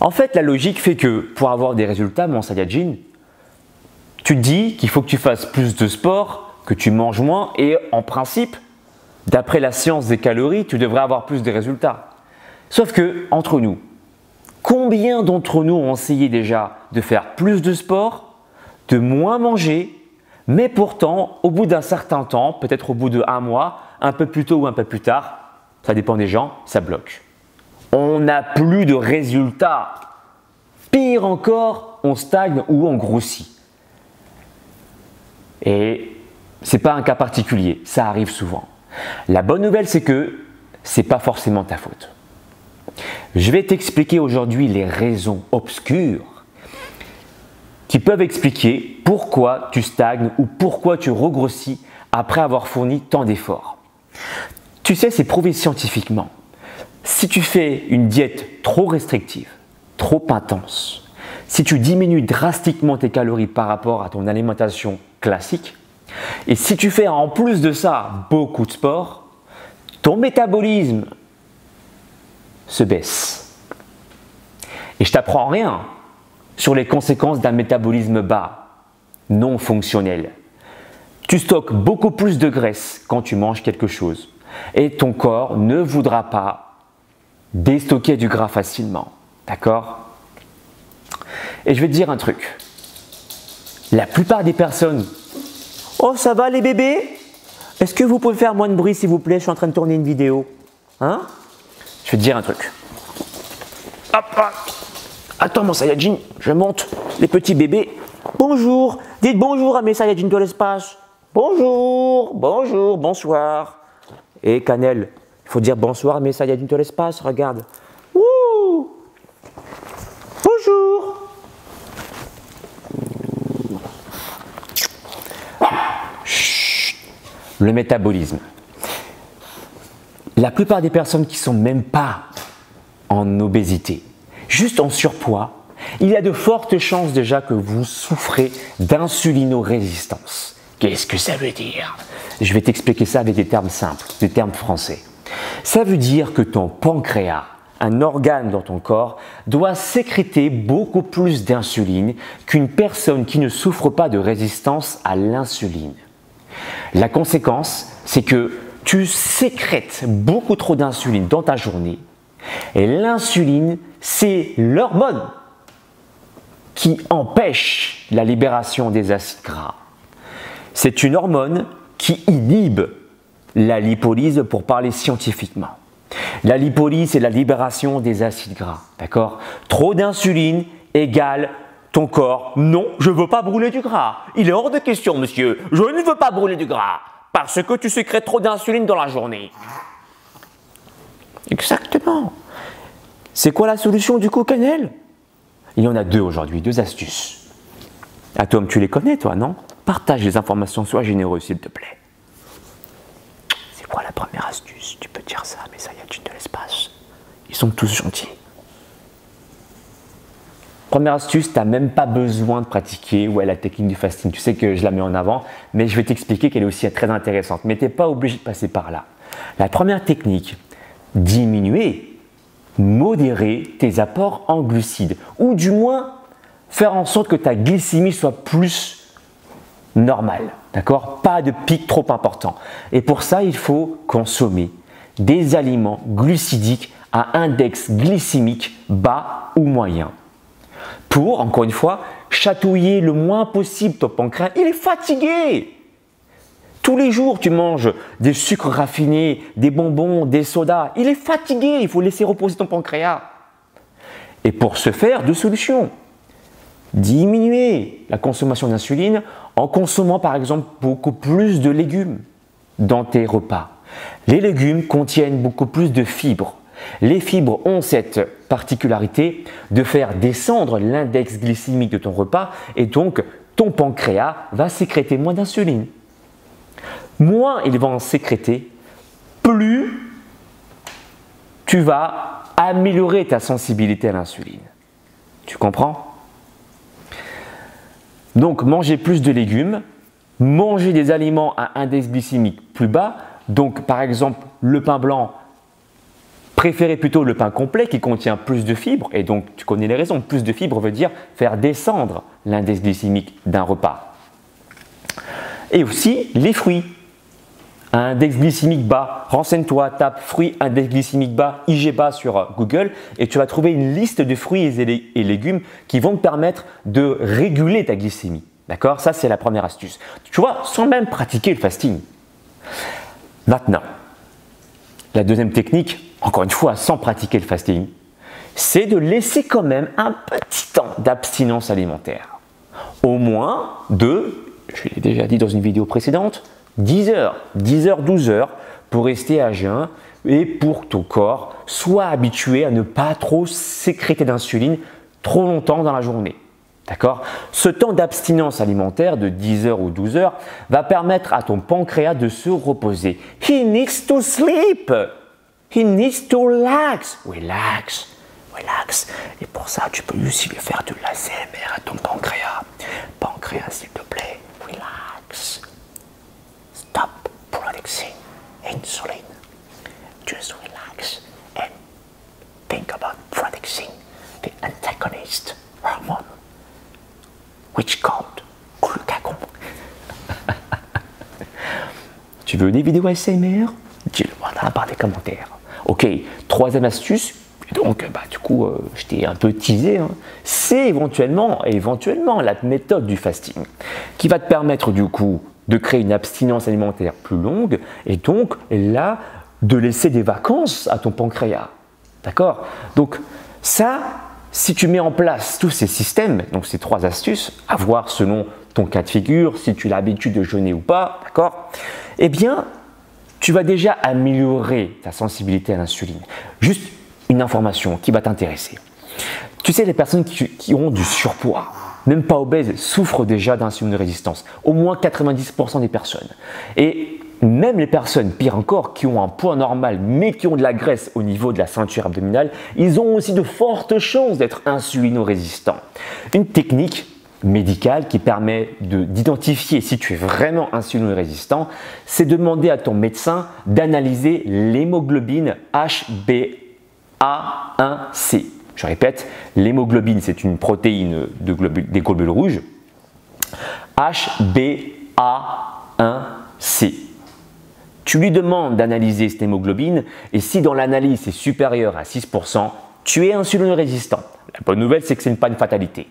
En fait, la logique fait que pour avoir des résultats, mon Saiyajin, tu te dis qu'il faut que tu fasses plus de sport, que tu manges moins et en principe, d'après la science des calories, tu devrais avoir plus de résultats. Sauf que, entre nous, combien d'entre nous ont essayé déjà de faire plus de sport, de moins manger, mais pourtant, au bout d'un certain temps, peut-être au bout de 1 mois, un peu plus tôt ou un peu plus tard, ça dépend des gens, ça bloque. On n'a plus de résultats. Pire encore, on stagne ou on grossit. Et ce n'est pas un cas particulier, ça arrive souvent. La bonne nouvelle, c'est que ce n'est pas forcément ta faute. Je vais t'expliquer aujourd'hui les raisons obscures qui peuvent expliquer pourquoi tu stagnes ou pourquoi tu regrossis après avoir fourni tant d'efforts. Tu sais, c'est prouvé scientifiquement. Si tu fais une diète trop restrictive, trop intense, si tu diminues drastiquement tes calories par rapport à ton alimentation classique, et si tu fais en plus de ça beaucoup de sport, ton métabolisme se baisse. Et je t'apprends rien sur les conséquences d'un métabolisme bas, non fonctionnel. Tu stockes beaucoup plus de graisse quand tu manges quelque chose et ton corps ne voudra pas déstocker du gras facilement. D'accord? Et je vais te dire un truc. La plupart des personnes… Oh, ça va les bébés? Est-ce que vous pouvez faire moins de bruit s'il vous plaît? Je suis en train de tourner une vidéo. Hein? Je vais te dire un truc. Hop, hop. Attends mon Saiyajin, je monte les petits bébés. Bonjour, dites bonjour à mes Saiyajins de l'espace. Bonjour, bonjour, bonsoir. Et Cannelle, il faut dire bonsoir à mes Saiyajins de l'espace, regarde. Ouh. Bonjour. Chut. Le métabolisme. La plupart des personnes qui ne sont même pas en obésité, juste en surpoids, il y a de fortes chances déjà que vous souffrez d'insulinorésistance. Qu'est-ce que ça veut dire? Je vais t'expliquer ça avec des termes simples, des termes français. Ça veut dire que ton pancréas, un organe dans ton corps, doit sécréter beaucoup plus d'insuline qu'une personne qui ne souffre pas de résistance à l'insuline. La conséquence, c'est que tu sécrètes beaucoup trop d'insuline dans ta journée. Et l'insuline, c'est l'hormone qui empêche la libération des acides gras. C'est une hormone qui inhibe la lipolyse pour parler scientifiquement. La lipolyse, c'est la libération des acides gras. D'accord? Trop d'insuline égale ton corps. Non, je ne veux pas brûler du gras. Il est hors de question, monsieur. Je ne veux pas brûler du gras parce que tu sécrètes trop d'insuline dans la journée. Exactement. C'est quoi la solution du coup, Cannelle? Il y en a 2 aujourd'hui, 2 astuces. Atom, tu les connais toi, non? Partage les informations, sois généreux s'il te plaît. C'est quoi la première astuce? Tu peux dire ça à mes Saiyajins de l'espace. Ils sont tous gentils. Première astuce, tu n'as même pas besoin de pratiquer la technique du fasting. Tu sais que je la mets en avant, mais je vais t'expliquer qu'elle est aussi très intéressante. Mais tu n'es pas obligé de passer par là. La première technique, diminuer, modérer tes apports en glucides. Ou du moins, faire en sorte que ta glycémie soit plus normale. D'accord? Pas de pic trop important. Et pour ça, il faut consommer des aliments glucidiques à index glycémique bas ou moyen. Pour, encore une fois, chatouiller le moins possible ton pancréas. Il est fatigué. Tous les jours, tu manges des sucres raffinés, des bonbons, des sodas. Il est fatigué. Il faut laisser reposer ton pancréas. Et pour ce faire, 2 solutions. Diminuer la consommation d'insuline en consommant par exemple beaucoup plus de légumes dans tes repas. Les légumes contiennent beaucoup plus de fibres. Les fibres ont cette particularité de faire descendre l'index glycémique de ton repas et donc ton pancréas va sécréter moins d'insuline. Moins il va en sécréter, plus tu vas améliorer ta sensibilité à l'insuline. Tu comprends? Donc manger plus de légumes, manger des aliments à index glycémique plus bas, donc par exemple le pain blanc préférer plutôt le pain complet qui contient plus de fibres, et donc tu connais les raisons, plus de fibres veut dire faire descendre l'index glycémique d'un repas. Et aussi les fruits. Un index glycémique bas, renseigne-toi, tape fruits, index glycémique bas, IG bas sur Google et tu vas trouver une liste de fruits et légumes qui vont te permettre de réguler ta glycémie. D'accord? Ça, c'est la première astuce. Tu vois, sans même pratiquer le fasting. Maintenant, la deuxième technique, encore une fois, sans pratiquer le fasting, c'est de laisser quand même un petit temps d'abstinence alimentaire. Au moins de, je l'ai déjà dit dans une vidéo précédente, 10 heures, 12 heures pour rester à jeun et pour que ton corps soit habitué à ne pas trop sécréter d'insuline trop longtemps dans la journée. D'accord? Ce temps d'abstinence alimentaire de 10 heures ou 12 heures va permettre à ton pancréas de se reposer. He needs to sleep. He needs to relax. Relax. Relax. Et pour ça, tu peux aussi lui faire de l'ASMR à ton pancréas. Pancréas, s'il te plaît. Relax. Stop producing insulin. Just relax and think about producing the antagonist hormone, which called glucagon. Tu veux des vidéos ASMR? Dis-le-moi dans la barre des commentaires. Ok, troisième astuce, donc du coup je t'ai un peu teasé, hein. C'est éventuellement la méthode du fasting qui va te permettre du coup de créer une abstinence alimentaire plus longue et donc là de laisser des vacances à ton pancréas. D'accord? Donc ça, si tu mets en place tous ces systèmes, donc ces trois astuces, à voir selon ton cas de figure, si tu as l'habitude de jeûner ou pas, d'accord? Eh bien, tu vas déjà améliorer ta sensibilité à l'insuline. Juste une information qui va t'intéresser. Tu sais, les personnes qui ont du surpoids, même pas obèses, souffrent déjà d'insulinórésistance. Au moins 90% des personnes. Et même les personnes, pire encore, qui ont un poids normal mais qui ont de la graisse au niveau de la ceinture abdominale, ils ont aussi de fortes chances d'être insulinorésistants. Une technique médicale qui permet d'identifier si tu es vraiment insulinorésistant, c'est de demander à ton médecin d'analyser l'hémoglobine HbA1c. Je répète, l'hémoglobine, c'est une protéine des globules rouges. HbA1c. Tu lui demandes d'analyser cette hémoglobine et si dans l'analyse c'est supérieur à 6%, tu es insulinorésistant. La bonne nouvelle, c'est que ce n'est pas une fatalité.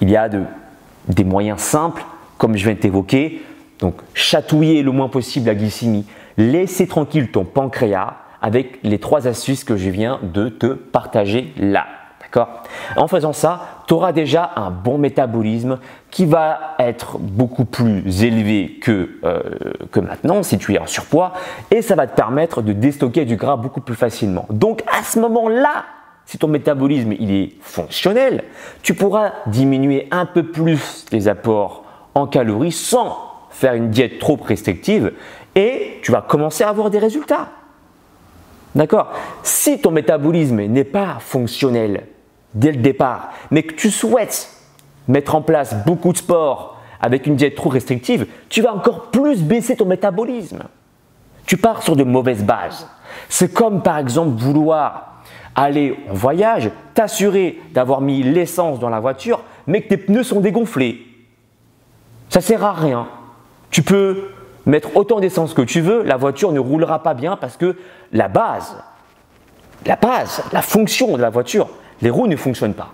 Il y a des moyens simples, comme je viens de t'évoquer. Donc, chatouiller le moins possible la glycémie, laisser tranquille ton pancréas avec les trois astuces que je viens de te partager là. D'accord? En faisant ça, tu auras déjà un bon métabolisme qui va être beaucoup plus élevé que maintenant si tu es en surpoids et ça va te permettre de déstocker du gras beaucoup plus facilement. Donc, à ce moment-là, si ton métabolisme il est fonctionnel, tu pourras diminuer un peu plus les apports en calories sans faire une diète trop restrictive et tu vas commencer à avoir des résultats. D'accord? Si ton métabolisme n'est pas fonctionnel dès le départ, mais que tu souhaites mettre en place beaucoup de sport avec une diète trop restrictive, tu vas encore plus baisser ton métabolisme. Tu pars sur de mauvaises bases. C'est comme par exemple vouloir aller en voyage, t'assurer d'avoir mis l'essence dans la voiture, mais que tes pneus sont dégonflés. Ça ne sert à rien. Tu peux mettre autant d'essence que tu veux, la voiture ne roulera pas bien parce que la fonction de la voiture, les roues ne fonctionnent pas.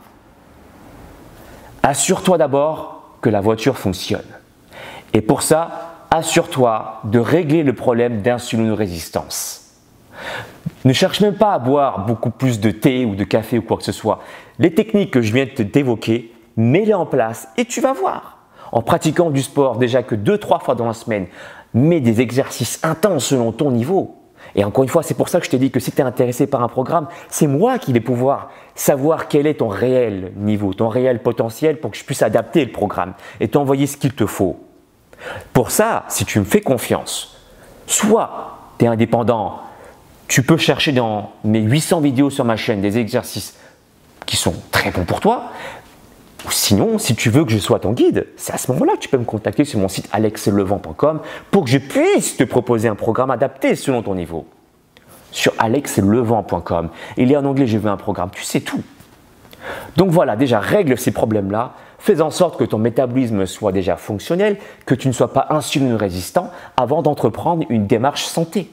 Assure-toi d'abord que la voiture fonctionne. Et pour ça, assure-toi de régler le problème d'insulinorésistance. Ne cherche même pas à boire beaucoup plus de thé ou de café ou quoi que ce soit. Les techniques que je viens de t'évoquer, mets-les en place et tu vas voir. En pratiquant du sport déjà que 2-3 fois dans la semaine, mets des exercices intenses selon ton niveau. Et encore une fois, c'est pour ça que je t'ai dit que si tu es intéressé par un programme, c'est moi qui vais pouvoir savoir quel est ton réel niveau, ton réel potentiel pour que je puisse adapter le programme et t'envoyer ce qu'il te faut. Pour ça, si tu me fais confiance, soit tu es indépendant, tu peux chercher dans mes 800 vidéos sur ma chaîne des exercices qui sont très bons pour toi. Ou sinon, si tu veux que je sois ton guide, c'est à ce moment-là que tu peux me contacter sur mon site alexlevent.com pour que je puisse te proposer un programme adapté selon ton niveau. sur alexlevent.com. Il est en anglais, je veux un programme, tu sais tout. Donc voilà, déjà règle ces problèmes-là, fais en sorte que ton métabolisme soit déjà fonctionnel, que tu ne sois pas insuline résistant avant d'entreprendre une démarche santé.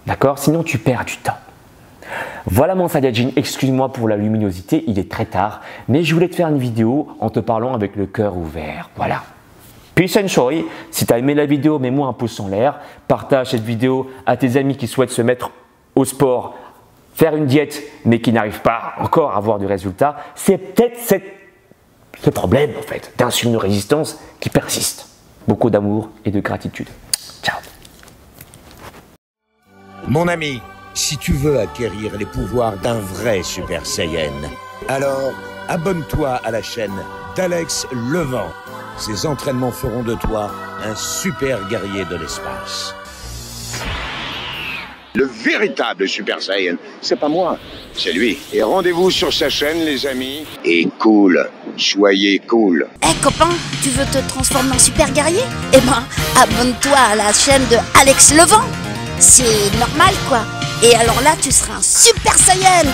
D'accord? Sinon tu perds du temps. Voilà mon Saiyajin, excuse-moi pour la luminosité, il est très tard, mais je voulais te faire une vidéo en te parlant avec le cœur ouvert. Voilà. Peace and joy. Si tu as aimé la vidéo, mets-moi un pouce en l'air, partage cette vidéo à tes amis qui souhaitent se mettre au sport, faire une diète, mais qui n'arrivent pas encore à avoir du résultat. C'est peut-être ce problème en fait d'insuline résistance qui persiste. Beaucoup d'amour et de gratitude. Ciao. Mon ami, si tu veux acquérir les pouvoirs d'un vrai Super Saiyan, alors abonne-toi à la chaîne d'Alex Levent. Ces entraînements feront de toi un super guerrier de l'espace. Le véritable Super Saiyan, c'est pas moi, c'est lui. Et rendez-vous sur sa chaîne, les amis. Et cool, soyez cool. Eh copain, tu veux te transformer en super guerrier? Eh ben, abonne-toi à la chaîne de Alex Levent. C'est normal quoi. Et alors là, tu seras un Super Saiyan.